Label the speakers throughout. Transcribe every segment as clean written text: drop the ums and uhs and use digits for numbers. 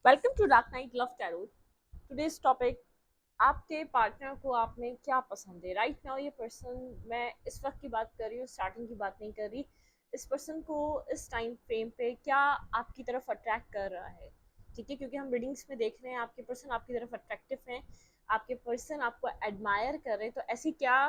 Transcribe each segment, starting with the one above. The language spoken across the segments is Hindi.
Speaker 1: Welcome to dark night love tarot. Today's topic, आपके पार्टनर को आप में क्या पसंद है। राइट नाउ ये पर्सन, मैं इस वक्त की बात कर रही हूँ, स्टार्टिंग की बात नहीं कर रही। इस पर्सन को इस टाइम फ्रेम पे क्या आपकी तरफ अट्रैक्ट कर रहा है, ठीक है, क्योंकि हम रीडिंग्स में देख रहे हैं आपके पर्सन आपकी तरफ अट्रैक्टिव हैं, आपके पर्सन आपको एडमायर कर रहे हैं। तो ऐसी क्या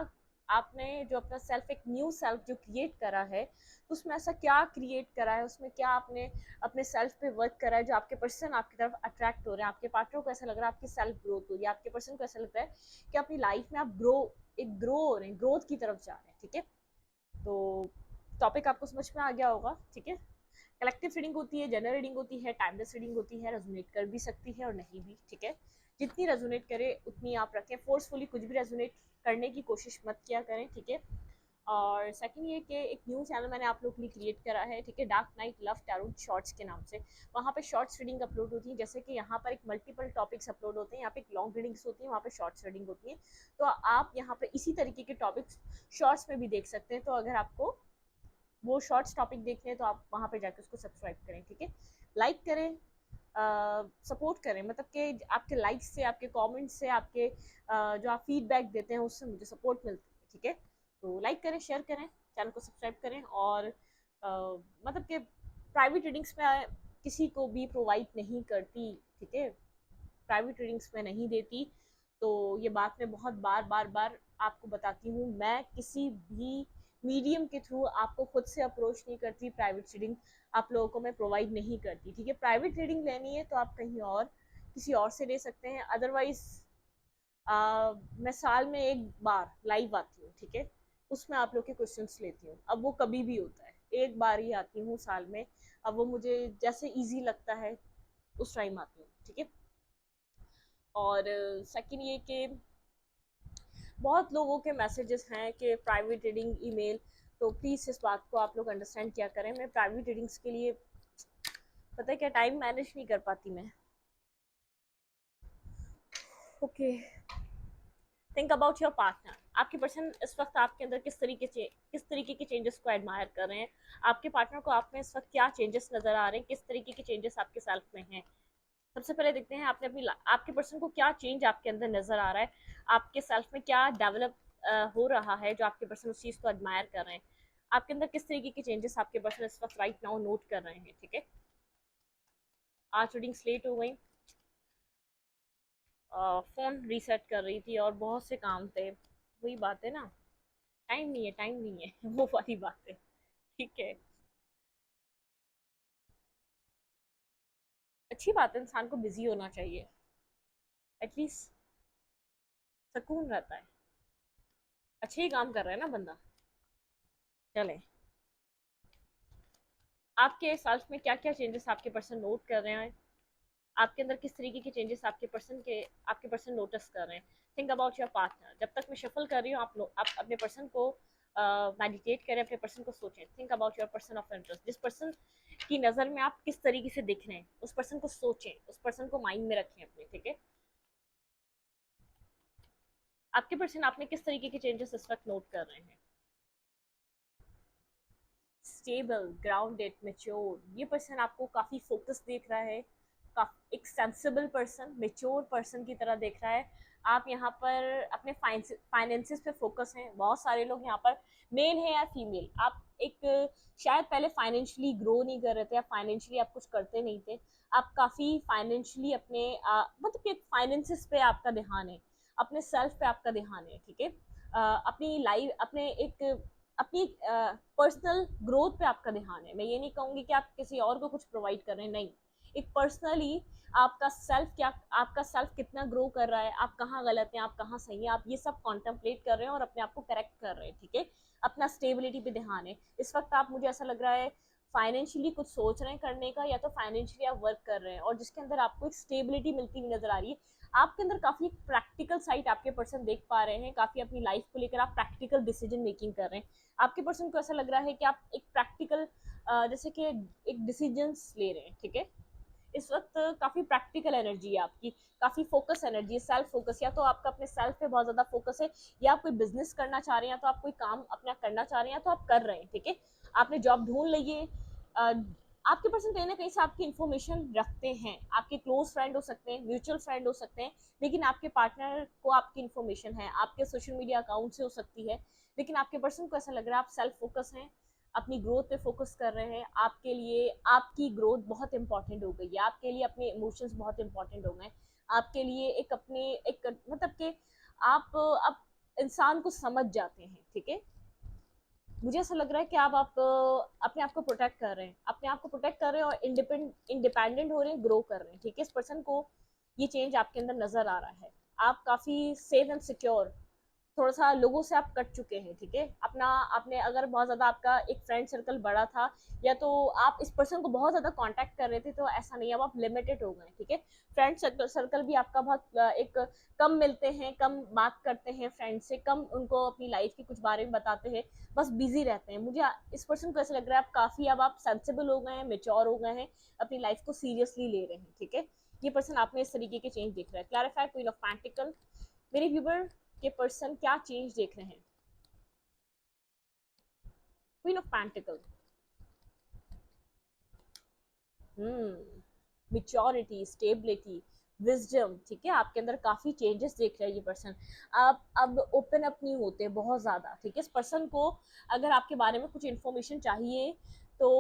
Speaker 1: आपने जो अपना सेल्फ, एक न्यू सेल्फ जो क्रिएट करा है, तो उसमें ऐसा क्या क्रिएट करा है, उसमें क्या आपने अपने सेल्फ पे वर्क करा है जो आपके पर्सन आपकी तरफ अट्रैक्ट हो रहे हैं। आपके पार्टनर को ऐसा लग रहा है आपकी सेल्फ ग्रोथ हो रही है, आपके पर्सन को ऐसा लग रहा है कि अपनी लाइफ में आप ग्रो हो रहे हैं, ग्रोथ की तरफ जा रहे हैं, ठीक है। तो टॉपिक आपको समझ में आ गया होगा, ठीक है। कलेक्टिव रीडिंग होती है, जनरल रीडिंग होती है, टाइमलेस रीडिंग होती है, रेजोनेट कर भी सकती है और नहीं भी, ठीक है। जितनी रेजोनेट करे उतनी आप रखें, फोर्सफुली कुछ भी रेजोनेट करने की कोशिश मत किया करें, ठीक है। और सेकंड ये कि एक न्यू चैनल मैंने आप लोग के लिए क्रिएट करा है, ठीक है, dark night love tarot shorts के नाम से। वहाँ पे शॉर्ट्स रीडिंग अपलोड होती है, जैसे कि यहाँ पर एक मल्टीपल टॉपिक्स अपलोड होते हैं, यहाँ पे एक लॉन्ग रीडिंग्स होती है, वहाँ पे शॉर्ट्स रीडिंग होती है। तो आप यहाँ पे इसी तरीके के टॉपिक्स शॉर्ट्स में भी देख सकते हैं। तो अगर आपको वो शॉर्ट्स टॉपिक देखने हैं तो आप वहाँ पे जाकर उसको सब्सक्राइब करें, ठीक है। लाइक करें, सपोर्ट करें, मतलब कि आपके लाइक्स से, आपके कमेंट्स से, आपके जो आप फीडबैक देते हैं उससे मुझे सपोर्ट मिलती है, ठीक है। तो लाइक करें, शेयर करें, चैनल को सब्सक्राइब करें। और मतलब कि प्राइवेट रीडिंग्स में किसी को भी प्रोवाइड नहीं करती, ठीक है, प्राइवेट रीडिंग्स में नहीं देती। तो ये बात मैं बहुत बार बार बार आपको बताती हूँ, मैं किसी भी मीडियम के थ्रू आपको खुद से अप्रोच नहीं करती, प्राइवेट रीडिंग आप लोगों को मैं प्रोवाइड नहीं करती, ठीक है। प्राइवेट रीडिंग लेनी है तो आप कहीं और किसी और से ले सकते हैं, अदरवाइज मैं साल में एक बार लाइव आती हूँ, ठीक है, उसमें आप लोग के क्वेश्चंस लेती हूँ। अब वो कभी भी होता है, एक बार ही आती हूँ साल में। अब वो मुझे जैसे इजी लगता है उस टाइम आती हूँ, ठीक है। और सेकंड ये कि बहुत लोगों के मैसेजेस हैं कि प्राइवेट रीडिंग ईमेल, तो प्लीज़ इस बात को आप लोग अंडरस्टैंड किया करें। मैं प्राइवेट रीडिंग्स के लिए पता है क्या टाइम मैनेज नहीं कर पाती मैं। Okay, think about your partner. आपके पर्सन इस वक्त आपके अंदर किस तरीके के चेंजेस को एडमायर कर रहे हैं। आपके पार्टनर को आप में इस वक्त क्या चेंजेस नजर आ रहे हैं, किस तरीके के चेंजेस आपके सेल्फ में हैं। सबसे पहले देखते हैं आपने आपके पर्सन को क्या चेंज आपके अंदर नजर आ रहा है, आपके सेल्फ में क्या डेवलप हो रहा है जो आपके पर्सन उस चीज को एडमायर कर रहे हैं। आपके अंदर किस तरीके के चेंजेस आपके पर्सन इस वक्त राइट नाउ नोट कर रहे हैं, ठीक है। आज रीडिंग स्लेट हो गई, फोन रीसेट कर रही थी और बहुत से काम थे, वही बात है ना, टाइम नहीं है, टाइम नहीं है वो वाली बात है, ठीक है। अच्छी बात है, इंसान को बिजी होना चाहिए, एटलीस्ट सुकून रहता है, अच्छे ही काम कर रहा है ना बंदा। चले, आपके सेल्फ में क्या क्या चेंजेस आपके पर्सन नोट कर रहे हैं, आपके अंदर किस तरीके के चेंजेस आपके पर्सन नोटिस कर रहे हैं। Think about your partner. जब तक मैं शफल कर रही हूँ आप अपने पर्सन को मेडिटेट करें, अपने पर्सन को सोचें। Think about your person of interest, जिस पर्सन की नज़र में आप किस तरीके से दिख रहे हैं, उस पर्सन को सोचें, उस पर्सन को माइंड में रखें अपने, ठीक है। आपके पर्सन आप में किस तरीके के चेंजेस इस वक्त नोट कर रहे हैं। स्टेबल, ग्राउंडेड, मेच्योर, ये पर्सन आपको काफ़ी फोकस देख रहा है, काफ़ी एक सेंसिबल पर्सन, मेच्योर पर्सन की तरह देख रहा है। आप यहाँ पर अपने फाइनेंसिस पे फोकस हैं। बहुत सारे लोग यहाँ पर, मेल है या फीमेल, आप एक शायद पहले फाइनेंशियली ग्रो नहीं कर रहे थे, या फाइनेंशियली आप कुछ करते नहीं थे। आप काफ़ी फाइनेंशियली अपने मतलब कि फाइनेंसिस पे आपका ध्यान है, अपने सेल्फ पे आपका ध्यान है, ठीक है। अपनी लाइफ, अपनी पर्सनल ग्रोथ पे आपका ध्यान है। मैं ये नहीं कहूँगी कि आप किसी और को कुछ प्रोवाइड कर रहे हैं, नहीं, एक पर्सनली आपका सेल्फ कितना ग्रो कर रहा है, आप कहाँ गलत हैं, आप कहाँ सही हैं, आप ये सब कॉन्टेम्पलेट कर रहे हैं और अपने आप को करेक्ट कर रहे हैं, ठीक है। अपना स्टेबिलिटी पे ध्यान है इस वक्त। आप, मुझे ऐसा लग रहा है, फाइनेंशियली कुछ सोच रहे हैं करने का, या तो फाइनेंशियली आप वर्क कर रहे हैं और जिसके अंदर आपको एक स्टेबिलिटी मिलती हुई नजर आ रही है। आपके अंदर काफी प्रैक्टिकल साइड आपके पर्सन देख पा रहे हैं, काफी अपनी लाइफ को लेकर आप प्रैक्टिकल डिसीजन मेकिंग कर रहे हैं। आपके पर्सन को ऐसा लग रहा है कि आप एक प्रैक्टिकल, जैसे कि एक डिसीजंस ले रहे हैं, ठीक है। इस वक्त काफी प्रैक्टिकल एनर्जी है आपकी, काफी फोकस एनर्जी है, सेल्फ फोकस। या तो आपका अपने सेल्फ पे बहुत ज्यादा फोकस है, या आप कोई बिजनेस करना चाह रहे हैं, या तो आप कोई काम अपना करना चाह रहे हैं, या तो आप कर रहे हैं, ठीक है। आपने जॉब ढूंढ ली है, आपके पर्सन कहीं ना कहीं से आपकी इन्फॉर्मेशन रखते हैं, आपके क्लोज फ्रेंड हो सकते हैं, म्यूचुअल फ्रेंड हो सकते हैं, लेकिन आपके पार्टनर को आपकी इन्फॉर्मेशन है, आपके सोशल मीडिया अकाउंट से हो सकती है, लेकिन आपके पर्सन को ऐसा लग रहा है आप सेल्फ फोकस हैं, अपनी ग्रोथ पे फोकस कर रहे हैं, आपके लिए आपकी ग्रोथ बहुत इंपॉर्टेंट हो गई है, आपके लिए अपने इमोशंस बहुत इंपॉर्टेंट हो गए, आपके लिए एक अपने एक मतलब कि आप अब इंसान को समझ जाते हैं, ठीक है। मुझे ऐसा लग रहा है कि आप अपने आप को प्रोटेक्ट कर रहे हैं, अपने आप को प्रोटेक्ट कर रहे हैं और इंडिपेंडेंट हो रहे हैं, ग्रो कर रहे हैं, ठीक है। इस पर्सन को ये चेंज आपके अंदर नजर आ रहा है, आप काफी सेफ एंड सिक्योर, थोड़ा सा लोगों से आप कट चुके हैं, ठीक है। अपना आपने अगर बहुत ज़्यादा आपका एक फ्रेंड सर्कल बड़ा था, या तो आप इस पर्सन को बहुत ज़्यादा कांटेक्ट कर रहे थे, तो ऐसा नहीं, अब आप लिमिटेड हो गए, ठीक है। फ्रेंड सर्कल भी आपका बहुत एक कम मिलते हैं, कम बात करते हैं फ्रेंड से, कम उनको अपनी लाइफ के कुछ बारे में बताते हैं, बस बिजी रहते हैं। मुझे इस पर्सन को ऐसा लग रहा है आप काफ़ी अब आप सेंसिबल हो गए हैं, मेच्योर हो गए हैं, अपनी लाइफ को सीरियसली ले रहे हैं, ठीक है। ये पर्सन आपने इस तरीके के चेंज दिख रहा है। क्लैरिफाई क्वीन ऑफ पेंटिकल, मेरे व्यूवर के पर्सन क्या चेंज देख रहे हैं? Queen of pentacle, maturity, stability, wisdom, ठीक है। आपके अंदर काफी चेंजेस देख रहा है ये पर्सन। आप अब ओपन अप नहीं होते बहुत ज्यादा, ठीक है। इस पर्सन को अगर आपके बारे में कुछ इन्फॉर्मेशन चाहिए, तो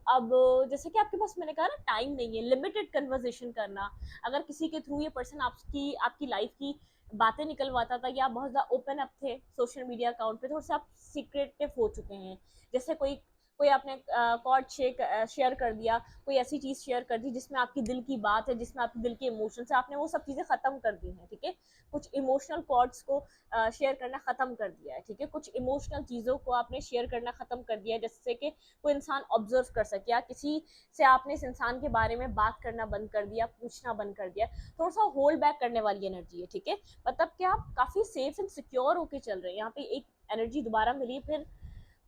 Speaker 1: अब जैसे कि आपके पास मैंने कहा ना टाइम नहीं है, लिमिटेड कन्वर्सेशन करना, अगर किसी के थ्रू ये पर्सन आपकी आपकी लाइफ की बातें निकलवाता था, या बहुत ज़्यादा ओपन अप थे सोशल मीडिया अकाउंट पे, थोड़ा सा आप सीक्रेटिव हो चुके हैं। जैसे कोई कोई आपने कॉर्ड शेयर कर दिया, कोई ऐसी चीज शेयर कर दी जिसमें आपकी दिल की बात है, जिसमें आपके दिल के इमोशंस है, आपने वो सब चीजें खत्म कर दी हैं, ठीक है। कुछ इमोशनल कॉर्ड्स को शेयर करना खत्म कर दिया है, ठीक है। कुछ इमोशनल चीजों को आपने शेयर करना खत्म कर दिया है, जिससे कि कोई इंसान ऑब्जर्व कर सके, या किसी से आपने इस इंसान के बारे में बात करना बंद कर दिया, पूछना बंद कर दिया। थोड़ा सा होल्ड बैक करने वाली एनर्जी है, ठीक है। मतलब कि आप काफी सेफ एंड सिक्योर होके चल रहे हैं। यहाँ पे एक एनर्जी दोबारा मिली, फिर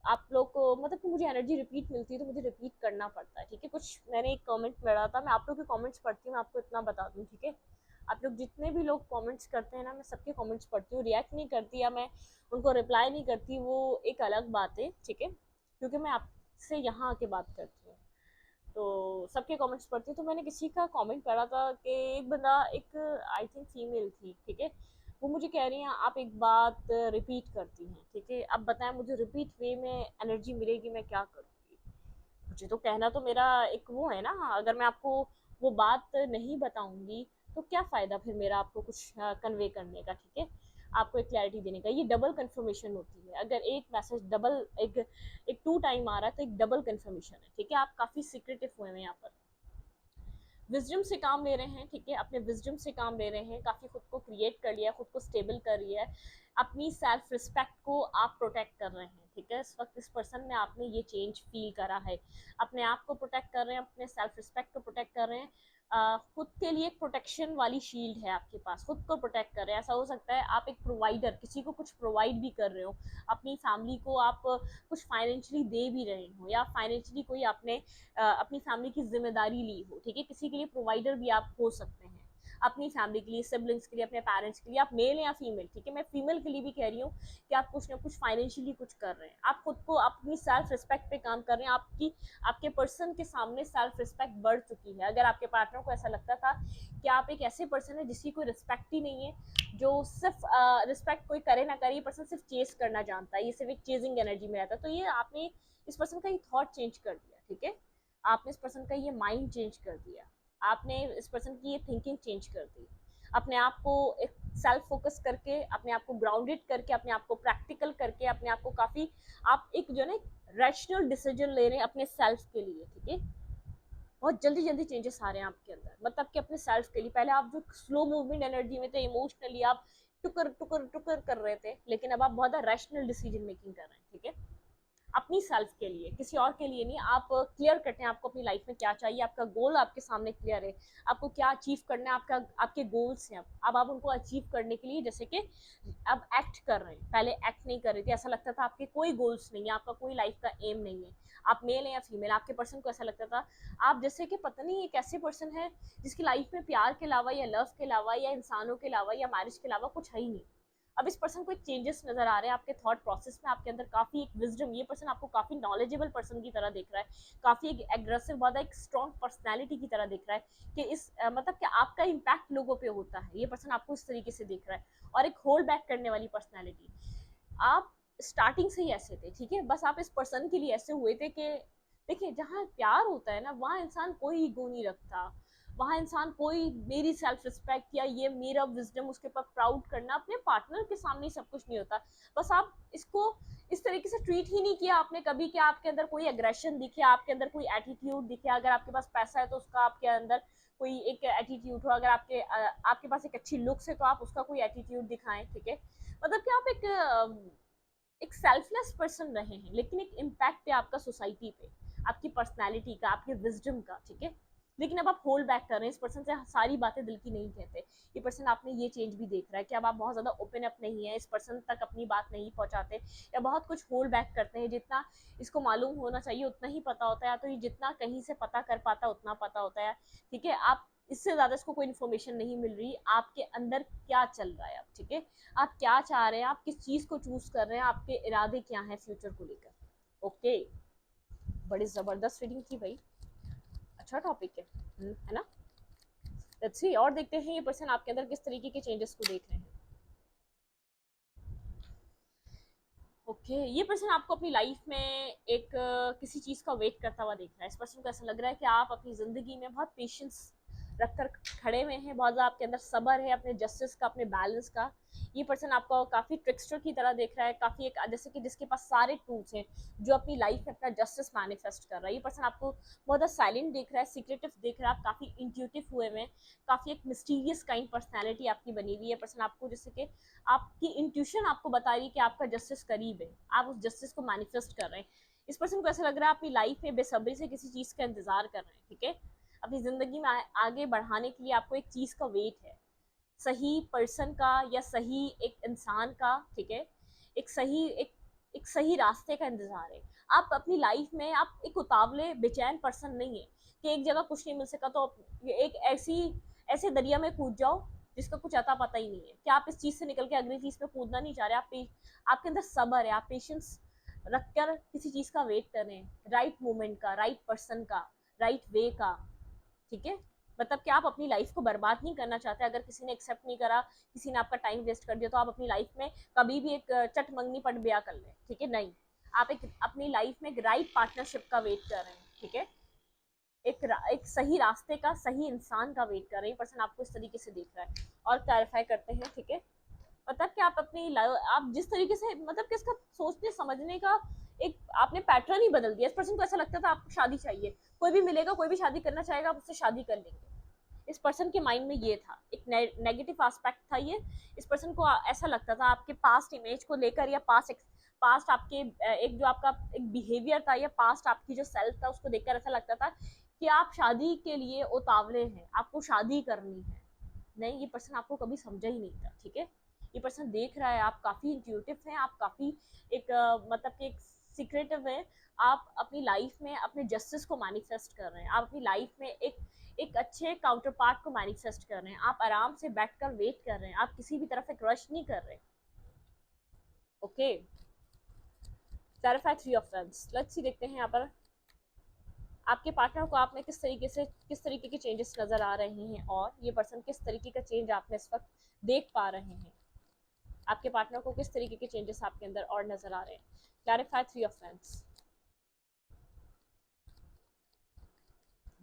Speaker 1: आप लोग को मतलब कि मुझे एनर्जी रिपीट मिलती है, तो मुझे रिपीट करना पड़ता है, ठीक है। कुछ मैंने एक कमेंट पढ़ा था, मैं आप लोग के कमेंट्स पढ़ती हूँ, मैं आपको इतना बता दूँ, ठीक है। आप लोग जितने भी लोग कमेंट्स करते हैं ना, मैं सबके कमेंट्स पढ़ती हूँ, रिएक्ट नहीं करती या मैं उनको रिप्लाई नहीं करती, वो एक अलग बात है, ठीक है, क्योंकि मैं आपसे यहाँ आके बात करती हूँ, तो सबके कमेंट्स पढ़ती हूँ। तो मैंने किसी का कमेंट पढ़ा था कि एक बंदा, एक आई थिंक फीमेल थी, ठीक है, वो मुझे कह रही हैं आप एक बात रिपीट करती हैं, ठीक है, अब बताएं मुझे रिपीट वे में एनर्जी मिलेगी, मैं क्या करूँगी? मुझे तो कहना तो मेरा एक वो है ना, अगर मैं आपको वो बात नहीं बताऊंगी, तो क्या फ़ायदा फिर मेरा आपको कुछ कन्वे करने का, ठीक है, आपको एक क्लैरिटी देने का। ये डबल कंफर्मेशन होती है, अगर एक मैसेज डबल एक टू टाइम आ रहा है, तो एक डबल कंफर्मेशन है, ठीक है। आप काफ़ी सीक्रेटिव हुए हैं यहाँ पर, विजडम से काम ले रहे हैं, ठीक है, अपने विजडम से काम ले रहे हैं, काफ़ी खुद को क्रिएट कर लिया है, खुद को स्टेबल कर लिया है, अपनी सेल्फ रिस्पेक्ट को आप प्रोटेक्ट कर रहे हैं, ठीक है। इस वक्त इस पर्सन में आपने ये चेंज फील करा है, अपने आप को प्रोटेक्ट कर रहे हैं, अपने सेल्फ रिस्पेक्ट को प्रोटेक्ट कर रहे हैं, खुद के लिए एक प्रोटेक्शन वाली शील्ड है आपके पास, खुद को प्रोटेक्ट कर रहे हैं। ऐसा हो सकता है आप एक प्रोवाइडर, किसी को कुछ प्रोवाइड भी कर रहे हो, अपनी फैमिली को आप कुछ फाइनेंशियली दे भी रहे हो, या फाइनेंशियली कोई आपने अपनी फैमिली की जिम्मेदारी ली हो, ठीक है। किसी के लिए प्रोवाइडर भी आप हो सकते हैं, अपनी फैमिली के लिए, सिबलिंग्स के लिए, अपने पेरेंट्स के लिए, आप मेल या फीमेल, ठीक है। मैं फीमेल के लिए भी कह रही हूँ कि आप कुछ ना कुछ फाइनेंशियली कुछ कर रहे हैं, आप खुद को अपनी सेल्फ रिस्पेक्ट पे काम कर रहे हैं, आपकी आपके पर्सन के सामने सेल्फ रिस्पेक्ट बढ़ चुकी है। अगर आपके पार्टनर को ऐसा लगता था कि आप एक ऐसे पर्सन है जिसकी कोई रिस्पेक्ट ही नहीं है, जो सिर्फ रिस्पेक्ट कोई करे ना करे, ये पर्सन सिर्फ चेस करना जानता है, ये सिर्फ एक चेजिंग एनर्जी में रहता है, तो ये आपने इस पर्सन का ये थॉट चेंज कर दिया, ठीक है। आपने इस पर्सन का ये माइंड चेंज कर दिया, आपने इस पर्सन की ये थिंकिंग चेंज कर दी, अपने आप को एक सेल्फ फोकस करके, अपने आप को ग्राउंडेड करके, अपने आप को प्रैक्टिकल करके, अपने आप को काफ़ी आप एक जो है रैशनल डिसीजन ले रहे हैं अपने सेल्फ के लिए, ठीक है। बहुत जल्दी जल्दी चेंजेस आ रहे हैं आपके अंदर, मतलब कि अपने सेल्फ के लिए। पहले आप जो स्लो मूवमेंट एनर्जी में थे, इमोशनली आप टुकर टुकर टुकर कर रहे थे, लेकिन अब आप बहुत रैशनल डिसीजन मेकिंग कर रहे हैं, ठीक है, अपनी सेल्फ के लिए, किसी और के लिए नहीं। आप क्लियर करते हैं आपको अपनी लाइफ में क्या चाहिए, आपका गोल आपके सामने क्लियर है, आपको क्या अचीव करना है, आपका आपके गोल्स हैं, अब आप उनको अचीव करने के लिए जैसे कि अब एक्ट कर रहे हैं, पहले एक्ट नहीं कर रहे थे, ऐसा लगता था आपके कोई गोल्स नहीं है, आपका कोई लाइफ का एम नहीं है, आप मेल है या फीमेल, आपके पर्सन को ऐसा लगता था आप जैसे कि पता नहीं एक ऐसे पर्सन है जिसकी लाइफ में प्यार के अलावा या लव के अलावा या इंसानों के अलावा या मैरिज के अलावा कुछ है ही नहीं, अब इस पर्सन को एक चेंजेस नजर आ रहे हैं आपके थॉट प्रोसेस में, आपके अंदर काफी एक विजडम, ये पर्सन आपको काफी नॉलेजेबल पर्सन की तरह देख रहा है, काफी एक एग्रेसिव वाला एक स्ट्रॉन्ग पर्सनैलिटी की तरह देख रहा है कि इस मतलब कि आपका इम्पैक्ट लोगों पे होता है, ये पर्सन आपको इस तरीके से देख रहा है। और एक होल्ड बैक करने वाली पर्सनैलिटी, आप स्टार्टिंग से ही ऐसे थे, ठीक है, बस आप इस पर्सन के लिए ऐसे हुए थे कि देखिए जहाँ प्यार होता है ना वहाँ इंसान कोई ईगो नहीं रखता, वहाँ इंसान कोई मेरी सेल्फ रिस्पेक्ट या ये मेरा विजडम उसके ऊपर प्राउड करना, अपने पार्टनर के सामने सब कुछ नहीं होता। बस आप इसको इस तरीके से ट्रीट ही नहीं किया आपने कभी कि आपके अंदर कोई एग्रेशन दिखे, आपके अंदर कोई एटीट्यूड दिखे, अगर आपके पास पैसा है तो उसका आपके अंदर कोई एक एटीट्यूड हो, अगर आपके पास एक अच्छी लुक्स है तो आप उसका कोई एटीट्यूड दिखाएं, ठीक है, मतलब कि आप एक सेल्फलेस पर्सन रहे हैं, लेकिन एक इम्पैक्ट है आपका सोसाइटी पे, आपकी पर्सनालिटी का, आपके विजडम का, ठीक है। लेकिन अब आप होल्ड बैक कर रहे हैं, इस पर्सन से सारी बातें दिल की नहीं कहते, ये पर्सन आपने ये चेंज भी देख रहा है कि अब आप बहुत ज्यादा ओपन अप नहीं है, इस पर्सन तक अपनी बात नहीं पहुंचाते, या बहुत कुछ होल्ड बैक करते हैं, जितना इसको मालूम होना चाहिए उतना ही पता होता है, तो ये जितना कहीं से पता कर पाता उतना पता होता है, ठीक है। आप इससे ज्यादा इसको कोई इन्फॉर्मेशन नहीं मिल रही आपके अंदर क्या चल रहा है अब, ठीक है, आप क्या चाह रहे हैं, आप किस चीज को चूज कर रहे हैं, आपके इरादे क्या हैं फ्यूचर को लेकर। ओके, बड़ी जबरदस्त रीडिंग थी भाई, अच्छा टॉपिक है ना। लेट्स सी, और देखते हैं ये पर्सन आपके अंदर किस तरीके के चेंजेस को देख रहे हैं। ओके, ये पर्सन आपको अपनी लाइफ में एक किसी चीज का वेट करता हुआ देख रहा है, इस पर्सन को ऐसा लग रहा है कि आप अपनी जिंदगी में बहुत पेशेंस रखकर खड़े हुए हैं, बहुत ज़्यादा आपके अंदर सब्र है अपने जस्टिस का, अपने बैलेंस का। ये पर्सन आपको काफ़ी ट्रिक्स्टर की तरह देख रहा है, काफ़ी एक जैसे कि जिसके पास सारे टूल्स हैं जो अपनी लाइफ में अपना जस्टिस मैनिफेस्ट कर रहा है। ये पर्सन आपको बहुत ज़्यादा साइलेंट देख रहा है, सीक्रेटिव देख रहा है, आप काफ़ी इंट्यूटिव हुए हैं, काफ़ी एक मिस्टीरियस काइंड पर्सनैलिटी आपकी बनी हुई है। पर्सन आपको जैसे कि आपकी इंट्यूशन आपको बता रही है कि आपका जस्टिस करीब है, आप उस जस्टिस को मैनिफेस्ट कर रहे हैं। इस पर्सन को ऐसा लग रहा है अपनी लाइफ में बेसब्री से किसी चीज़ का इंतजार कर रहे हैं, ठीक है, अपनी जिंदगी में आगे बढ़ाने के लिए आपको एक चीज का वेट है, सही पर्सन का या सही एक इंसान का, ठीक है, एक सही रास्ते का इंतजार है। आप अपनी लाइफ में आप एक उतावले बेचैन पर्सन नहीं है कि एक जगह कुछ नहीं मिल सका तो एक ऐसे दरिया में कूद जाओ जिसका कुछ अता पता ही नहीं है, कि आप इस चीज से निकल के अगली चीज पे कूदना नहीं चाह रहे, आपके अंदर सब्र है, आप पेशेंस रखकर किसी चीज का वेट कर रहे हैं, राइट मोमेंट का, राइट पर्सन का, राइट वे का, ठीक है। मतलब कि आप अपनी लाइफ को बर्बाद नहीं करना चाहते, अगर किसी ने एक्सेप्ट नहीं करा, किसी ने आपका टाइम वेस्ट कर दिया, तो आप अपनी लाइफ में कभी भी एक चट मंगनी पट ब्याह कर लें, ठीक है, नहीं, आप एक अपनी लाइफ में एक राइट पार्टनरशिप का वेट कर रहे हैं, ठीक है, एक सही रास्ते का, सही इंसान का वेट कर रहे हैं। पर्सन आपको इस तरीके से देख रहा है। और क्लैरिफाई करते हैं, ठीक है, मतलब कि आप आप जिस तरीके से, मतलब कि इसका सोचने समझने का एक आपने पैटर्न ही बदल दिया। इस पर्सन को ऐसा लगता था आपको शादी चाहिए, कोई भी मिलेगा, कोई भी शादी करना चाहेगा, आप उससे शादी कर लेंगे। इस पर्सन के माइंड में ये था, एक नेगेटिव एस्पेक्ट था ये। इस पर्सन को ऐसा लगता था आपके पास्ट इमेज को लेकर, या पास्ट आपके एक जो आपका एक बिहेवियर था, या पास्ट आपकी जो सेल्फ था उसको देखकर ऐसा लगता था कि आप शादी के लिए उतावले हैं, आपको शादी करनी है। नहीं, ये पर्सन आपको कभी समझा ही नहीं था, ठीक है। ये पर्सन देख रहा है आप काफी इंट्यूटिव हैं, आप काफी एक मतलब कि एक सीक्रेटिव है, आप अपनी लाइफ में अपने जस्टिस को मैनिफेस्ट कर रहे हैं, आप अपनी लाइफ में एक अच्छे काउंटर पार्ट को मैनिफेस्ट कर रहे हैं, आप आराम से बैठकर वेट कर रहे हैं, आप किसी भी तरफ एक रश नहीं कर रहे। Okay, clarify 3 offence. Let's see, देखते हैं यहाँ पर आपके पार्टनर को आप में किस तरीके के चेंजेस नजर आ रहे हैं, और ये पर्सन किस तरीके का चेंज आप में इस वक्त देख पा रहे हैं। आपके पार्टनर को किस तरीके के चेंजेस आपके अंदर और नजर आ रहे हैं। Clarify 3 offence.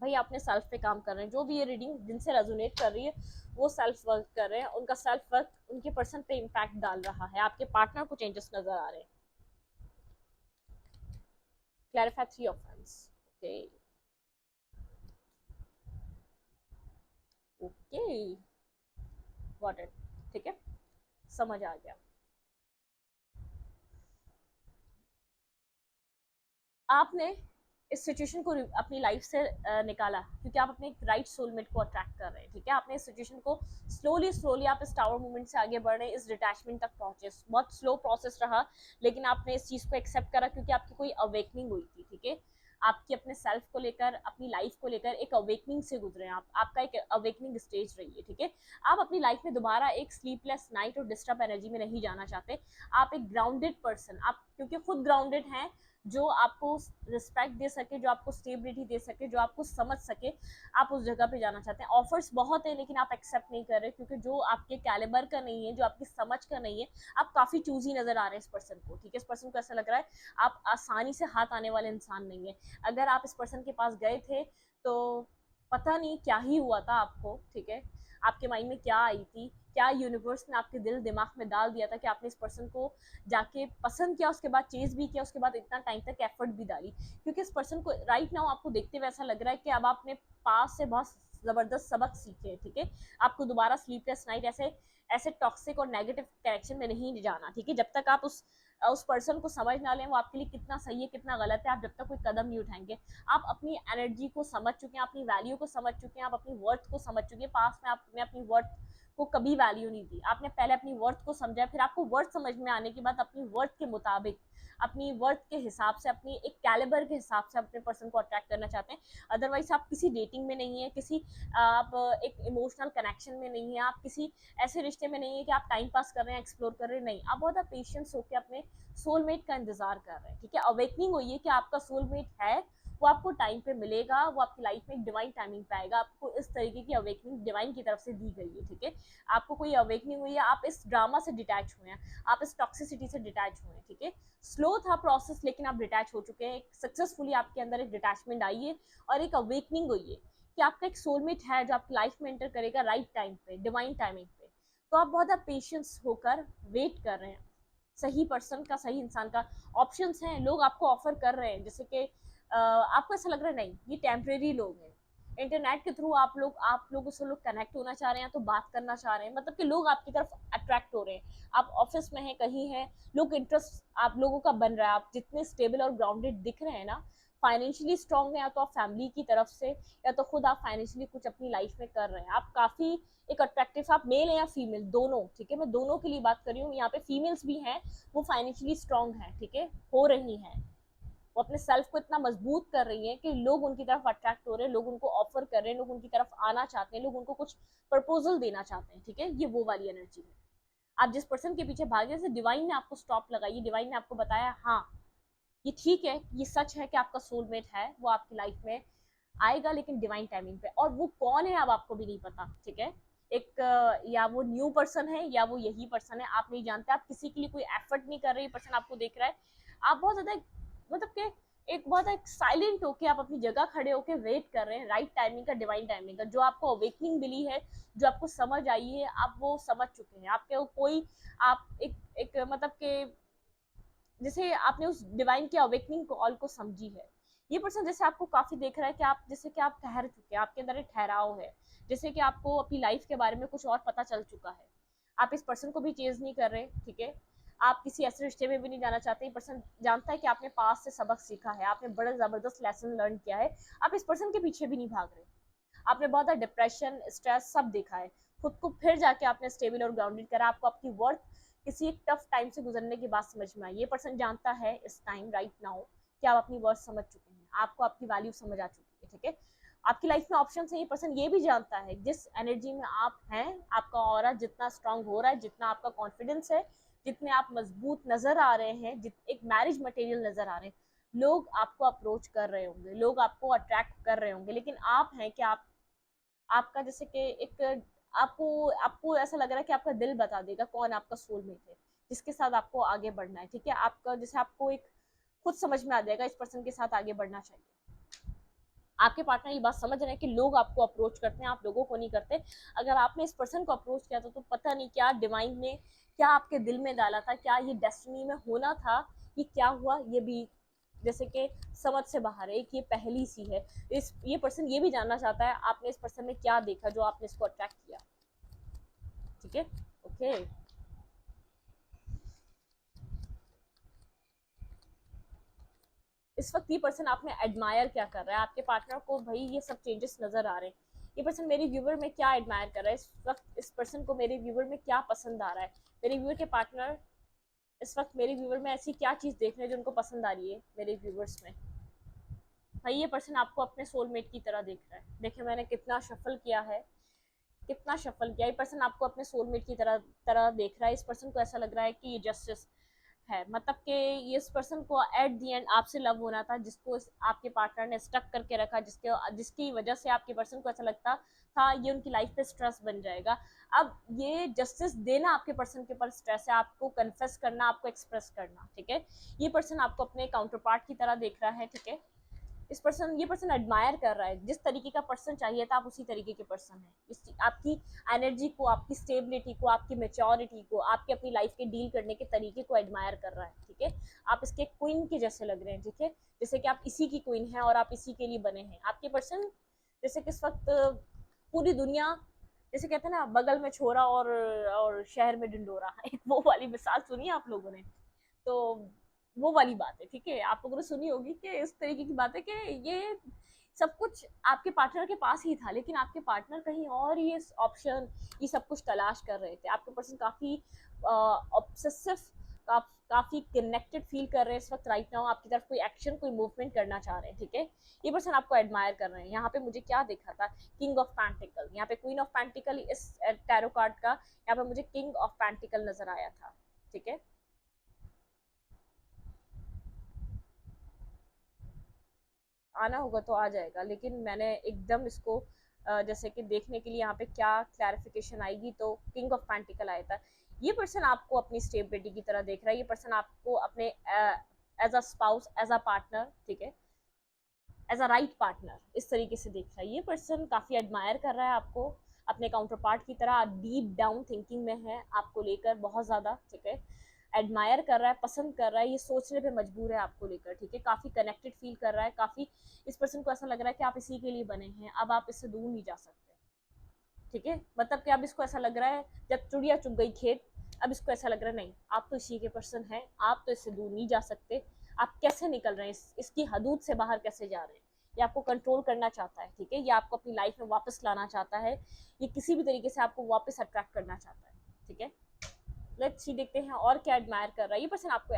Speaker 1: भाई अपने सेल्फ पे काम कर रहे हैं, जो भी ये रीडिंग जिनसे रेजोनेट कर रही है वो सेल्फ वर्क कर रहे हैं, उनका सेल्फ वर्क उनके पर्सन पे इम्पैक्ट डाल रहा है, आपके पार्टनर को चेंजेस नजर आ रहे हैं। Clarify 3 offence. Okay okay, got it, ठीक है, समझ आ गया। आपने इस सिचुएशन को अपनी लाइफ से निकाला क्योंकि आप अपने राइट सोलमेट को अट्रैक्ट कर रहे हैं, ठीक है। आपने इस सिचुएशन को स्लोली आप इस टावर मूवमेंट से आगे बढ़ रहे हैं, इस डिटैचमेंट तक पहुंचे। बहुत स्लो प्रोसेस रहा, लेकिन आपने इस चीज को एक्सेप्ट करा क्योंकि आपकी कोई अवेकनिंग हुई थी, ठीक है। आपकी अपने सेल्फ को लेकर, अपनी लाइफ को लेकर एक अवेकनिंग से गुजरे हैं आप, आपका एक अवेकनिंग स्टेज रही है, ठीक है। आप अपनी लाइफ में दोबारा एक स्लीपलेस नाइट और डिस्टर्ब एनर्जी में नहीं जाना चाहते। आप एक ग्राउंडेड पर्सन, आप क्योंकि खुद ग्राउंडेड हैं, जो आपको रिस्पेक्ट दे सके, जो आपको स्टेबिलिटी दे सके, जो आपको समझ सके, आप उस जगह पे जाना चाहते हैं। ऑफर्स बहुत है लेकिन आप एक्सेप्ट नहीं कर रहे, क्योंकि जो आपके कैलिबर का नहीं है, जो आपकी समझ का नहीं है। आप काफ़ी चूजी नज़र आ रहे हैं इस पर्सन को, ठीक है। इस पर्सन को ऐसा लग रहा है आप आसानी से हाथ आने वाले इंसान नहीं है। अगर आप इस पर्सन के पास गए थे तो पता नहीं क्या ही हुआ था आपको, ठीक है। आपके माइंड में क्या आई थी, क्या यूनिवर्स ने आपके दिल दिमाग में डाल दिया था कि आपने इस पर्सन को जाके पसंद किया, उसके बाद चेज भी किया, उसके बाद इतना टाइम तक एफर्ट भी डाली। क्योंकि इस पर्सन को राइट नाउ आपको देखते हुए ऐसा लग रहा है कि अब आपने पास से बहुत जबरदस्त सबक सीखे हैं, ठीक है। आपको दोबारा स्लीपलेस नाइट ऐसे ऐसे टॉक्सिक और नेगेटिव कनेक्शन में नहीं जाना, ठीक है। जब तक आप उस पर्सन को समझ ना लें वो आपके लिए कितना सही है कितना गलत है, आप जब तक कोई कदम नहीं उठाएंगे। आप अपनी एनर्जी को समझ चुके हैं, अपनी वैल्यू को समझ चुके हैं, आप अपनी वर्थ को समझ चुके हैं। पास्ट में आपने अपनी वर्थ को कभी वैल्यू नहीं दी, आपने पहले अपनी वर्थ को समझा, फिर आपको वर्थ समझ में आने के बाद अपनी वर्थ के मुताबिक, अपनी वर्थ के हिसाब से, अपनी एक कैलिबर के हिसाब से अपने पर्सन को अट्रैक्ट करना चाहते हैं। अदरवाइज आप किसी डेटिंग में नहीं है, किसी आप एक इमोशनल कनेक्शन में नहीं है, आप किसी ऐसे रिश्ते में नहीं है कि आप टाइम पास कर रहे हैं, एक्सप्लोर कर रहे हैं, नहीं। आप बहुत पेशेंस होकर अपने सोलमेट का इंतजार कर रहे हैं, ठीक है। अवेकनिंग हुई है कि आपका सोलमेट है, वो आपको टाइम पे मिलेगा, वो आपकी लाइफ में एक डिवाइन टाइमिंग पे आएगा। आपको इस तरीके की अवेकनिंग डिवाइन की तरफ से दी गई है, ठीक है। आपको कोई अवेकनिंग हुई है, आप इस ड्रामा से डिटैच हुए हैं, आप इस टॉक्सिसिटी से डिटैच हुए हैं, ठीक है। स्लो था प्रोसेस लेकिन आप डिटैच हो चुके हैं, सक्सेसफुली आपके अंदर एक डिटैचमेंट आई है और एक अवेकनिंग हुई है कि आपका एक सोलमेट है जो आपकी लाइफ में एंटर करेगा राइट टाइम पे, डिवाइन टाइमिंग पे। तो आप बहुत पेशेंस होकर वेट कर रहे हैं सही पर्सन का, सही इंसान का। ऑप्शंस हैं, लोग आपको ऑफर कर रहे हैं, जैसे कि आपको ऐसा लग रहा है नहीं ये टेम्परेरी लोग हैं, इंटरनेट के थ्रू आप लोगों से लोग कनेक्ट होना चाह रहे हैं, तो बात करना चाह रहे हैं, मतलब कि लोग आपकी तरफ अट्रैक्ट हो रहे हैं। आप ऑफिस में हैं, कहीं हैं, लोग इंटरेस्ट आप लोगों का बन रहा है। आप जितने स्टेबल और ग्राउंडेड दिख रहे हैं ना, फाइनेंशियली स्ट्रांग है, या तो आप फैमिली की तरफ से या तो खुद आप फाइनेंशियली कुछ अपनी लाइफ में कर रहे हैं। आप काफी एक अट्रैक्टिव, आप मेल है या फीमेल दोनों, ठीक है, मैं दोनों के लिए बात कर रही हूँ। यहाँ पे फीमेल्स भी हैं, वो फाइनेंशियली स्ट्रांग है, ठीक है, हो रही हैं, वो अपने सेल्फ को इतना मजबूत कर रही है कि लोग उनकी तरफ अट्रैक्ट हो रहे हैं, लोग उनको ऑफर कर रहे हैं, लोग उनकी तरफ आना चाहते हैं, लोग उनको कुछ प्रपोजल देना चाहते हैं, ठीक है। ये वो वाली एनर्जी है। आप जिस पर्सन के पीछे भागे, जैसे डिवाइन ने आपको स्टॉप लगाई, डिवाइन ने आपको बताया हाँ ये ठीक है, ये सच है कि आपका सोलमेट है, वो आपकी लाइफ में आएगा लेकिन डिवाइन टाइमिंग पे। और वो कौन है अब आपको भी नहीं पता, ठीक है। एक या वो न्यू पर्सन है या वो यही पर्सन है, आप नहीं जानते। आप किसी के लिए कोई एफर्ट नहीं कर रहे, पर्सन आपको देख रहा है, आप बहुत ज्यादा मतलब कि एक बहुत एक साइलेंट होके आप अपनी जगह खड़े होके वेट कर रहे हैं राइट टाइमिंग का, डिवाइन टाइमिंग का। जो आपको अवेकनिंग मिली है, जो आपको समझ आई है, आप वो समझ चुके हैं। आपके कोई आप एक मतलब के जैसे आपने उस डिवाइन की अवेकनिंग कॉल को समझी है। ये पर्सन जैसे आपको काफी देख रहा है कि आप जैसे कि आप ठहर चुके हैं, आपके अंदर एक ठहराव है, जैसे कि आपको अपनी लाइफ के बारे में कुछ और पता चल चुका है। आप इस पर्सन को भी चेज नहीं कर रहे, ठीक है। आप किसी ऐसे रिश्ते में भी नहीं जाना चाहते। ये पर्सन जानता है कि आपने पास से सबक सीखा है, आपने बड़ा जबरदस्त लेसन लर्न किया है। आप इस पर्सन के पीछे भी नहीं भाग रहे। आपने बहुत डिप्रेशन, स्ट्रेस सब देखा है, खुद को फिर जाके आपने स्टेबल और ग्राउंडेड करा। आपको आपकी वर्थ किसी एक टफ टाइम से गुजरने के बाद समझ में आई। ये पर्सन जानता है इस टाइम राइट नाउ कि आप अपनी वर्थ समझ चुके हैं, आपको आपकी वैल्यू समझ आ चुकी है, ठीक है। आपकी लाइफ में ऑप्शन है। ये पर्सन ये भी जानता है जिस एनर्जी में आप हैं, आपका ऑरा जितना स्ट्रांग हो रहा है, जितना आपका कॉन्फिडेंस है, जितने आप मजबूत नजर आ रहे हैं, एक मैरिज मटेरियल नजर आ रहे हैं, लोग आपको अप्रोच कर रहे होंगे, लोग आपको अट्रैक्ट कर रहे होंगे, लेकिन आप हैं कि आप आपका जैसे कि एक आपको आपको ऐसा लग रहा है कि आपका दिल बता देगा कौन आपका सोलमेट है, जिसके साथ आपको आगे बढ़ना है, ठीक है। आपका जैसे आपको एक खुद समझ में आ जाएगा इस पर्सन के साथ आगे बढ़ना चाहिए। आपके पार्टनर ये बात समझ रहे हैं कि लोग आपको अप्रोच करते हैं, आप लोगों को नहीं करते। अगर आपने इस पर्सन को अप्रोच किया तो पता नहीं क्या डिवाइन ने क्या आपके दिल में डाला था, क्या ये डेस्टिनी में होना था, ये क्या हुआ, ये भी जैसे कि समझ से बाहर है। एक ये पहली सी है। ये पर्सन ये भी जानना चाहता है आपने इस पर्सन में क्या देखा जो आपने इसको अट्रैक्ट किया, ठीक है। ओके, इस वक्त ये पर्सन आप में एडमायर क्या कर रहा है, आपके पार्टनर को भाई ये सब चेंजेस नजर आ रहे हैं। ये पर्सन मेरे व्यूवर में क्या एडमायर कर रहा है इस वक्त, इस पर्सन को मेरे व्यूवर में क्या पसंद आ रहा है, मेरे व्यूवर के पार्टनर इस वक्त मेरे व्यूवर में ऐसी क्या चीज देख रहे हैं जो उनको पसंद आ रही है मेरे व्यूवर्स में। भाई ये पर्सन आपको अपने सोलमेट की तरह देख रहा है। देखिए मैंने कितना शफल किया है, कितना शफल किया। ये पर्सन आपको अपने सोलमेट की तरह तरह देख रहा है। इस पर्सन को ऐसा लग रहा है कि ये जस्टिस है, मतलब कि ये इस पर्सन को एट दी एंड आपसे लव होना था, जिसको आपके पार्टनर ने स्टक करके रखा, जिसकी वजह से आपके पर्सन को ऐसा लगता था ये उनकी लाइफ पे स्ट्रेस बन जाएगा। अब ये जस्टिस देना आपके पर्सन के ऊपर स्ट्रेस है, आपको कन्फेस करना, आपको एक्सप्रेस करना, ठीक है। ये पर्सन आपको अपने काउंटर पार्ट की तरह देख रहा है, ठीक है। ये पर्सन एडमायर कर रहा है, जिस तरीके का पर्सन चाहिए था आप उसी तरीके के पर्सन है। आपकी एनर्जी को, आपकी स्टेबिलिटी को, आपकी मेच्योरिटी को, आपके अपनी लाइफ के डील करने के तरीके को एडमायर कर रहा है, ठीक है। आप इसके क्वीन के जैसे लग रहे हैं, ठीक है, जैसे कि आप इसी की क्वीन है और आप इसी के लिए बने हैं। आपके पर्सन जैसे कि इस वक्त पूरी दुनिया, जैसे कहते हैं ना, बगल में छोरा और शहर में ढिंडोरा, एक वो वाली मिसाल सुनी है आप लोगों ने, तो वो वाली बात है, ठीक है। आप लोगों ने सुनी होगी कि इस तरीके की बात है कि ये सब कुछ आपके पार्टनर के पास ही था, लेकिन आपके पार्टनर कहीं और ये ऑप्शन, ये सब कुछ तलाश कर रहे थे। आपके पर्सन काफी ऑब्सेसिव, काफी कनेक्टेड फील कर रहे हैं इस वक्त, राइट नाउ आपकी तरफ कोई एक्शन, कोई मूवमेंट करना चाह रहे हैं, ठीक है। ये पर्सन आपको एडमायर कर रहे हैं। यहाँ पे मुझे क्या देखा था, किंग ऑफ पैंटिकल, यहाँ पे क्वीन ऑफ पैंटिकल इस टैरो कार्ड का, यहाँ पे मुझे किंग ऑफ पैंटिकल नजर आया था, ठीक है। आना होगा तो आ जाएगा, लेकिन मैंने एकदम इसको जैसे कि देखने के लिए यहाँ पे क्या क्लैरिफिकेशन आएगी, तो किंग ऑफ पैंटिकल आया था। ये पर्सन आपको अपनी स्टेबिलिटी की तरह देख रहा है। ये पर्सन आपको अपने as a spouse, as a partner, ठीक है, एज अ राइट पार्टनर, इस तरीके से देख रहा है। ये पर्सन काफी एडमायर कर रहा है आपको अपने काउंटर पार्ट की तरह, डीप डाउन थिंकिंग में है आपको लेकर बहुत ज्यादा, ठीक है। एडमायर कर रहा है, पसंद कर रहा है, ये सोचने पे मजबूर है आपको लेकर, ठीक है। काफी कनेक्टेड फील कर रहा है, काफी इस पर्सन को ऐसा लग रहा है कि आप इसी के लिए बने हैं, अब आप इससे दूर नहीं जा सकते, ठीक है। मतलब कि अब इसको ऐसा लग रहा है, जब चिड़िया चुग गई खेत, अब इसको ऐसा लग रहा है नहीं, आप तो इसी के पर्सन हैं, आप तो इससे दूर नहीं जा सकते। आप कैसे निकल रहे हैं, इसकी हदूद से बाहर कैसे जा रहे हैं। ये आपको कंट्रोल करना चाहता है, ठीक है। ये आपको अपनी लाइफ में वापस लाना चाहता है, ये किसी भी तरीके से आपको वापस अट्रैक्ट करना चाहता है, ठीक है। लेट्स सी, देखते हैं और क्या एडमायर कर रहा है ये पर्सन आपको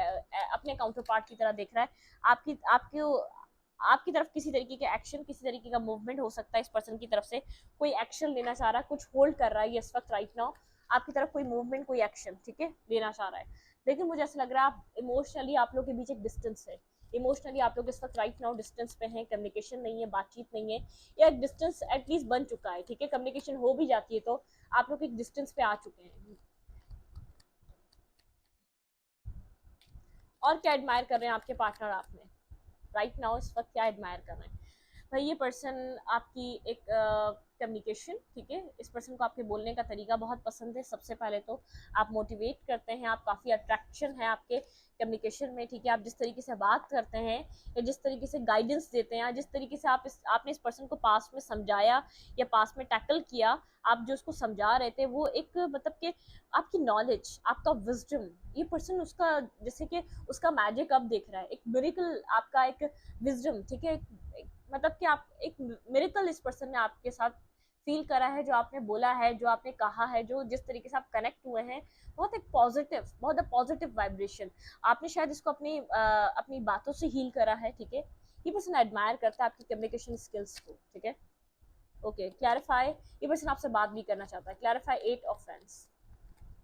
Speaker 1: अपने काउंटर पार्ट की तरह देख रहा है। आपकी आपकी आपकी तरफ किसी तरीके के एक्शन, किसी तरीके का मूवमेंट हो सकता है इस पर्सन की तरफ से, कोई एक्शन लेना चाह रहा है, कुछ होल्ड कर रहा है ये इस वक्त राइट नाउ आपकी तरफ, कोई मूवमेंट, कोई एक्शन, ठीक है, लेना चाह रहा है। लेकिन मुझे ऐसा लग रहा है आप इमोशनली, आप लोग के बीच एक डिस्टेंस है। इमोशनली आप लोग इस वक्त राइट नाउ डिस्टेंस पे हैं, कम्युनिकेशन नहीं है, बातचीत नहीं है, या एक डिस्टेंस एटलीस्ट बन चुका है, ठीक है। कम्युनिकेशन हो भी जाती है तो आप लोग एक डिस्टेंस पे आ चुके हैं। और क्या एडमायर कर रहे हैं आपके पार्टनर आप में राइट नाउ, इस वक्त क्या एडमायर कर रहे हैं भाई। ये पर्सन आपकी एक कम्युनिकेशन, ठीक है, इस पर्सन को आपके बोलने का तरीका बहुत पसंद है। सबसे पहले तो आप मोटिवेट करते हैं, आप काफ़ी अट्रैक्शन है आपके कम्युनिकेशन में, ठीक है। आप जिस तरीके से बात करते हैं, या जिस तरीके से गाइडेंस देते हैं, जिस तरीके से आपने इस पर्सन को पास में समझाया या पास में टैकल किया, आप जो उसको समझा रहे थे, वो एक मतलब कि आपकी नॉलेज, आपका विजडम, ये पर्सन उसका जैसे कि उसका मैजिक अब देख रहा है, एक मिरेकल, आपका एक विजडम, ठीक है। मतलब कि आप एक मिरेकल इस पर्सन ने आपके साथ फील करा है, जो आपने बोला है, जो आपने कहा है, जो जिस तरीके से आप कनेक्ट हुए हैं, बहुत एक पॉजिटिव, बहुत पॉजिटिव वाइब्रेशन, आपने शायद इसको अपनी बातों से हील करा है, ठीक है। ये पर्सन एडमायर करता है आपकी कम्युनिकेशन स्किल्स को, ठीक है। ओके, क्लैरिफाई, ये पर्सन आपसे बात भी करना चाहता है। Clarify 8 offence,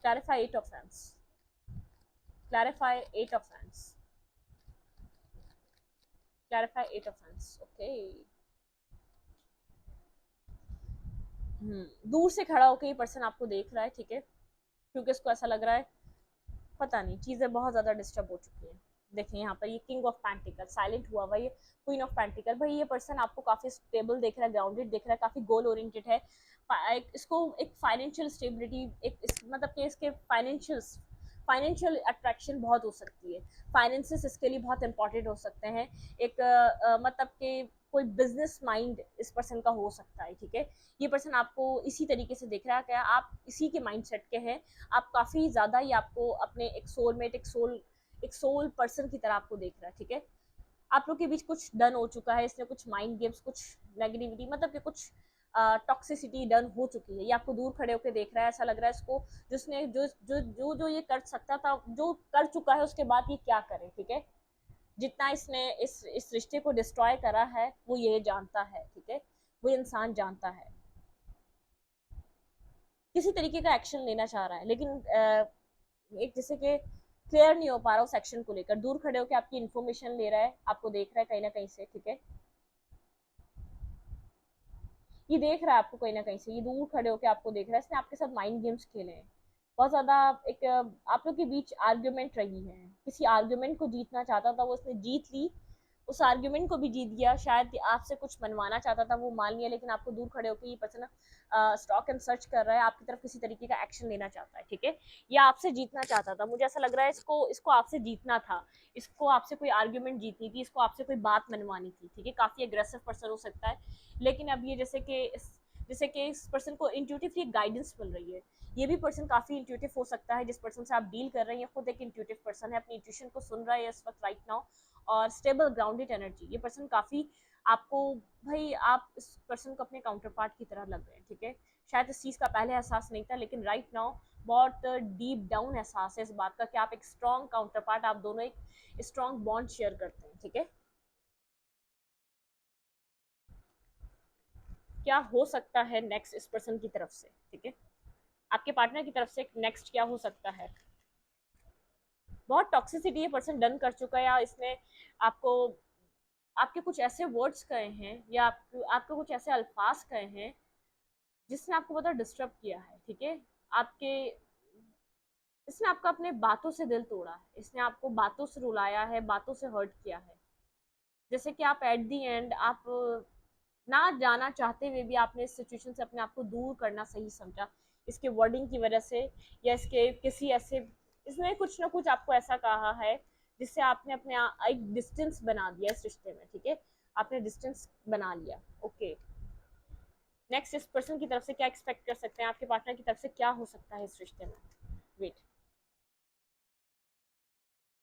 Speaker 1: clarify 8 offence, clarify 8 offence, clarify 8 offence, okay. दूर से खड़ा होकर ये पर्सन आपको देख रहा है, ठीक है, क्योंकि उसको ऐसा लग रहा है, पता नहीं, चीजें बहुत ज्यादा डिस्टर्ब हो चुकी हैं। देखिए यहाँ पर ये किंग ऑफ पैंटिकल साइलेंट हुआ हुआ, ये क्वीन ऑफ पैंटिकल, भाई ये पर्सन आपको काफी स्टेबल देख रहा है, ग्राउंडेड देख रहा है, काफी गोल ओरिएंटेड है। इसको एक फाइनेंशियल स्टेबिलिटी, मतलब कि इसके फाइनेंशियल अट्रैक्शन बहुत हो सकती है, फाइनेंसेस इसके लिए बहुत इंपॉर्टेंट हो सकते हैं। एक मतलब कि कोई बिजनेस माइंड इस पर्सन का हो सकता है, ठीक है। ये पर्सन आपको इसी तरीके से देख रहा है कि आप इसी के माइंडसेट के हैं, आप काफ़ी ज़्यादा ही आपको अपने एक सोलमेट, एक सोल पर्सन की तरह आपको देख रहा है, ठीक है। आप लोग के बीच कुछ डन हो चुका है, इसने कुछ माइंड गेम्स, कुछ नेगेटिविटी, मतलब कि कुछ टॉक्सिसिटी डन हो चुकी है। ये आपको दूर खड़े होकर देख रहा है, ऐसा लग रहा है इसको, जिसने जो जो जो जो ये कर सकता था, जो कर चुका है, उसके बाद ये क्या करे, ठीक है। जितना इसने इस रिश्ते को डिस्ट्रॉय करा है वो ये जानता है, ठीक है, वो इंसान जानता है। किसी तरीके का एक्शन लेना चाह रहा है, लेकिन एक जैसे कि क्लियर नहीं हो पा रहा उस एक्शन को लेकर, दूर खड़े होकर आपकी इन्फॉर्मेशन ले रहा है, आपको देख रहा है कहीं ना कहीं से, ठीक है, ये देख रहा है आपको कहीं ना कहीं से, ये दूर खड़े होकर आपको देख रहा है, इसने आपके साथ माइंड गेम्स खेले हैं बहुत ज्यादा। एक आप लोग के बीच आर्ग्यूमेंट रही है, किसी आर्ग्यूमेंट को जीतना चाहता था वो, उसने जीत ली, उस आर्ग्यूमेंट को भी जीत गया, शायद आपसे कुछ मनवाना चाहता था वो मान लिया, लेकिन आपको दूर खड़े होकर ये पर्सन स्टॉक एंड सर्च कर रहा है, आपकी तरफ किसी तरीके का एक्शन लेना चाहता है, ठीक है, या आपसे जीतना चाहता था, मुझे ऐसा लग रहा है इसको इसको आपसे जीतना था, इसको आपसे कोई आर्ग्यूमेंट जीतनी थी, इसको आपसे कोई बात मनवानी थी, ठीक है, काफी अग्रेसिव पर्सन हो सकता है, लेकिन अब ये जैसे कि इस पर्सन को इंट्यूटिवली गाइडेंस मिल रही है, ये भी पर्सन काफी इंट्यूटिव हो सकता है जिस पर्सन से आप डील कर रहे हैं, खुद एक इंट्यूटिव पर्सन है, अपनी इंट्यूशन को सुन रहा है इस वक्त राइट नाउ, और स्टेबल ग्राउंडेड एनर्जी, ये पर्सन काफी आपको, भाई आप इस पर्सन को अपने काउंटर पार्ट की तरह लग रहे हैं, ठीक है, शायद इस चीज का पहले एहसास नहीं था, लेकिन राइट नाउ बहुत डीप डाउन एहसास है इस बात का कि आप एक स्ट्रॉन्ग काउंटर पार्ट, आप दोनों एक स्ट्रॉन्ग बॉन्ड शेयर करते हैं, ठीक है। क्या हो सकता है नेक्स्ट इस पर्सन की तरफ से, ठीक है, आपके पार्टनर की तरफ से नेक्स्ट क्या हो सकता है। बहुत टॉक्सिसिटी ये पर्सन डन कर चुका है, या इसने आपको, आपके कुछ ऐसे वर्ड्स कहे हैं, या आपके कुछ ऐसे अल्फाज कहे हैं जिसने आपको बहुत डिस्टर्ब किया है, ठीक है, आपके, इसने आपका अपने बातों से दिल तोड़ा है, इसने आपको बातों से रुलाया है, बातों से हर्ट किया है, जैसे कि आप एट दी एंड आप ना जाना चाहते हुए भी आपने इस सिचुएशन से अपने आप को दूर करना सही समझा, इसके वर्डिंग की वजह से, या इसके किसी ऐसे, इसने कुछ ना कुछ आपको ऐसा कहा है जिससे आपने अपने एक डिस्टेंस बना दिया इस रिश्ते में, ठीक है, आपने डिस्टेंस बना लिया, ओके। नेक्स्ट इस पर्सन की तरफ से क्या एक्सपेक्ट कर सकते हैं, आपके पार्टनर की तरफ से क्या हो सकता है इस रिश्ते में। वेट,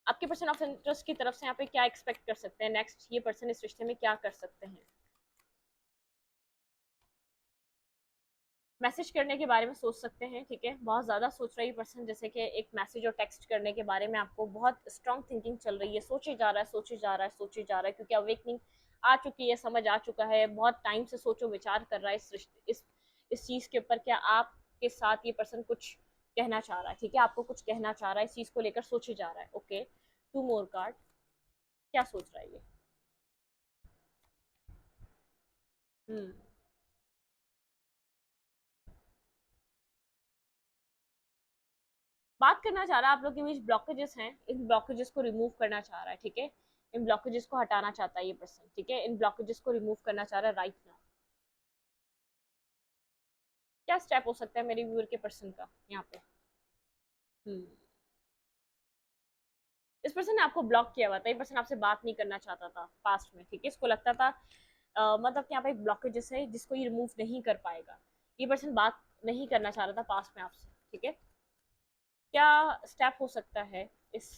Speaker 1: आपके पर्सन ऑफ इंटरेस्ट की तरफ से यहाँ पे क्या एक्सपेक्ट कर सकते हैं, नेक्स्ट ये पर्सन इस रिश्ते में क्या कर सकते हैं। मैसेज करने के बारे में सोच सकते हैं, ठीक है, बहुत ज़्यादा सोच रही पर्सन, जैसे कि एक मैसेज और टेक्स्ट करने के बारे में आपको बहुत स्ट्रॉन्ग थिंकिंग चल रही है, सोचे जा रहा है, सोचे जा रहा है, सोचे जा रहा है, क्योंकि अवेकनिंग आ चुकी है, समझ आ चुका है, बहुत टाइम से सोचो विचार कर रहा है इस रिश्ते इस चीज़ के ऊपर, क्या आपके साथ ये पर्सन कुछ कहना चाह रहा है, ठीक है, आपको कुछ कहना चाह रहा है, इस चीज़ को लेकर सोचे जा रहा है, ओके। टू मोर कार्ड, क्या सोच रहा है ये। हम्म, बात करना चाह रहा है, आप लोग के बीच ब्लॉकेजेस हैं, इन ब्लॉकेजेस को रिमूव करना चाह रहा है, ठीक है, इन ब्लॉकेजेस को हटाना चाहता है ये पर्सन, ठीक है, इन ब्लॉकेजेस को रिमूव करना चाह रहा है राइट नाउ। क्या स्टेप हो सकता है मेरे व्यूअर के पर्सन का यहाँ पे। हम्म, इस पर्सन ने आपको ब्लॉक किया हुआ था, ये पर्सन आपसे बात नहीं करना चाहता था पास्ट में, ठीक है, इसको लगता था मतलब कि यहाँ पे एक ब्लॉकेजेस है जिसको ये रिमूव नहीं कर पाएगा, ये पर्सन बात नहीं करना चाह रहा था पास्ट में आपसे, ठीक है। क्या स्टेप हो सकता है इस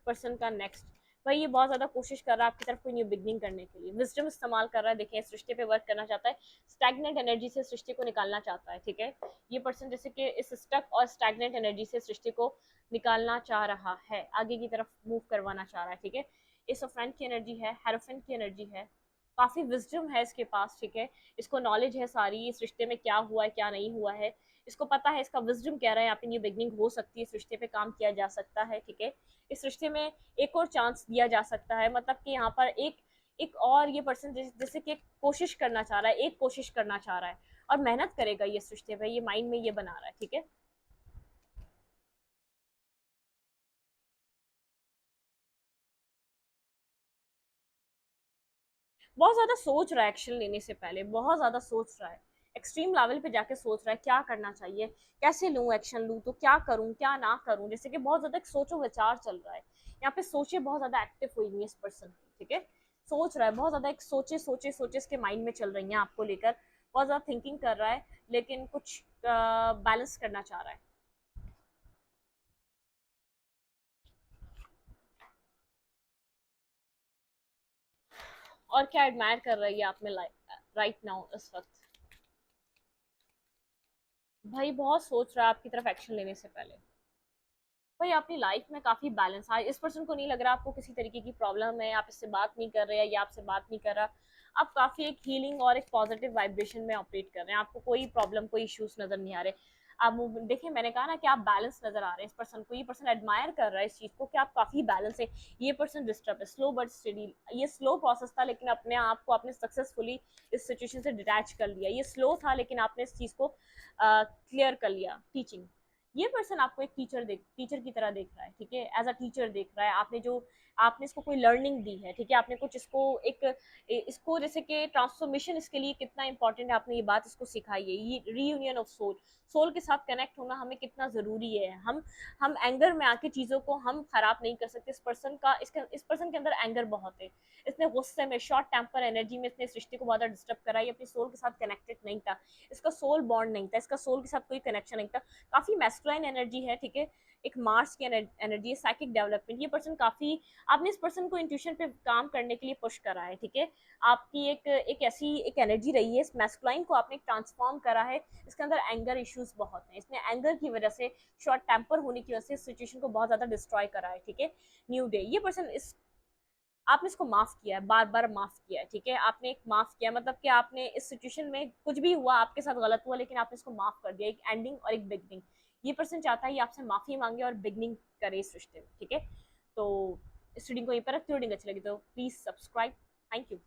Speaker 1: पर्सन का नेक्स्ट। भाई ये बहुत ज्यादा कोशिश कर रहा है आपकी तरफ कोई न्यू बिगनिंग करने के लिए, विजडम इस्तेमाल कर रहा है, देखें इस रिश्ते पे वर्क करना चाहता है, स्टैग्नेंट एनर्जी से इस रिश्ते को निकालना चाहता है, ठीक है, ये पर्सन जैसे कि इस स्टक और स्टैग्नेंट एनर्जी से इस रिश्ते को निकालना चाह रहा है, आगे की तरफ मूव करवाना चाह रहा है, ठीक है, इस ऑफेंट की एनर्जी है, हेरोफेंट की एनर्जी है, काफी विजडम है इसके पास, ठीक है, इसको नॉलेज है सारी, इस रिश्ते में क्या हुआ है क्या नहीं हुआ है, इसको पता है, इसका विजडम कह रहा है यहाँ पे न्यू बिगनिंग हो सकती है, इस रिश्ते पे काम किया जा सकता है, ठीक है, इस रिश्ते में एक और चांस दिया जा सकता है, मतलब कि यहाँ पर एक एक और ये पर्सन जैसे कि कोशिश करना चाह रहा है, एक कोशिश करना चाह रहा है और मेहनत करेगा ये इस रिश्ते पे, ये माइंड में ये बना रहा है, ठीक है। बहुत ज्यादा सोच रहा है एक्शन लेने से पहले, बहुत ज्यादा सोच रहा है, एक्सट्रीम लेवल पे जाके सोच रहा है क्या करना चाहिए, कैसे लूँ एक्शन, लूँ तो क्या करूँ क्या ना करूँ, जैसे कि बहुत ज्यादा एक सोचो विचार चल रहा है यहाँ पे, सोचे बहुत ज्यादा एक्टिव हुई हुई है इस पर्सन की, ठीक है, सोच रहा है बहुत ज्यादा, एक सोचे सोचे सोचे इसके माइंड में चल रही है आपको लेकर, बहुत ज्यादा थिंकिंग कर रहा है, लेकिन कुछ बैलेंस करना चाह रहा है। और क्या एडमायर कर रही है आप में राइट नाउ इस वक्त। भाई बहुत सोच रहा है आपकी तरफ एक्शन लेने से पहले, भाई अपनी लाइफ में काफी बैलेंस है, इस पर्सन को नहीं लग रहा आपको किसी तरीके की प्रॉब्लम है, आप इससे बात नहीं कर रहे हैं या आपसे बात नहीं कर रहा, आप काफी एक हीलिंग और एक पॉजिटिव वाइब्रेशन में ऑपरेट कर रहे हैं, आपको कोई प्रॉब्लम कोई इश्यूज नजर नहीं आ रहे। आप देखिए मैंने कहा ना कि आप बैलेंस नजर आ रहे हैं इस पर्सन को, ये पर्सन एडमायर कर रहा है इस चीज को कि आप काफी बैलेंस है। ये पर्सन डिस्टर्ब है, स्लो बट स्टडी, ये स्लो प्रोसेस था लेकिन अपने आप को आपने सक्सेसफुली इस सिचुएशन से डिटैच कर लिया, ये स्लो था लेकिन आपने इस चीज को क्लियर कर लिया। टीचिंग, ये पर्सन आपको एक टीचर की तरह देख रहा है, ठीक है, एज अ टीचर देख रहा है। आपने इसको कोई लर्निंग दी है, ठीक है, आपने कुछ इसको एक इसको जैसे कि ट्रांसफॉर्मेशन इसके लिए कितना इंपॉर्टेंट है, आपने ये बात इसको सिखाई है, ये रीयूनियन ऑफ सोल, सोल के साथ कनेक्ट होना हमें कितना जरूरी है। हम एंगर में आके चीजों को हम खराब नहीं कर सकते। इस पर्सन के अंदर एंगर बहुत है, इसने गुस्से में शॉर्ट टेम्पर एनर्जी में इसने सृष्टि को बहुत डिस्टर्ब करा, ये अपनी सोल के साथ कनेक्टेड नहीं था, इसका सोल बॉन्ड नहीं था, इसका सोल के साथ कोई कनेक्शन नहीं था। काफी मैस्कुलाइन एनर्जी है, ठीक है, एक मार्स की एनर्जी है, साइकिक डेवलपमेंट, ये पर्सन काफी, आपने इस पर्सन को इंट्यूशन पे काम करने के लिए पुश करा है, ठीक है, आपकी एक ऐसी एक एनर्जी रही है, इस मैस्कुलाइन को आपने ट्रांसफॉर्म करा है। इसके अंदर एंगर इश्यूज बहुत हैं, इसने एंगर की वजह से, शॉर्ट टेम्पर होने की वजह से सिचुएशन को बहुत ज्यादा डिस्ट्रॉय करा है, ठीक है। न्यू डे, ये पर्सन इस आपने इसको माफ किया है, बार बार माफ किया है, ठीक है, आपने एक माफ किया मतलब कि आपने इस सिचुएशन में कुछ भी हुआ आपके साथ गलत हुआ लेकिन आपने इसको माफ कर दिया, एक एंडिंग और एक बिगनिंग। ये पर्सन चाहता है ये आपसे माफी मांगे और बिगनिंग करे इस रिश्ते में, ठीक है। तो इस रीडिंग को यहीं पर रखती हूँ, रीडिंग अच्छी लगी तो प्लीज सब्सक्राइब। Thank you.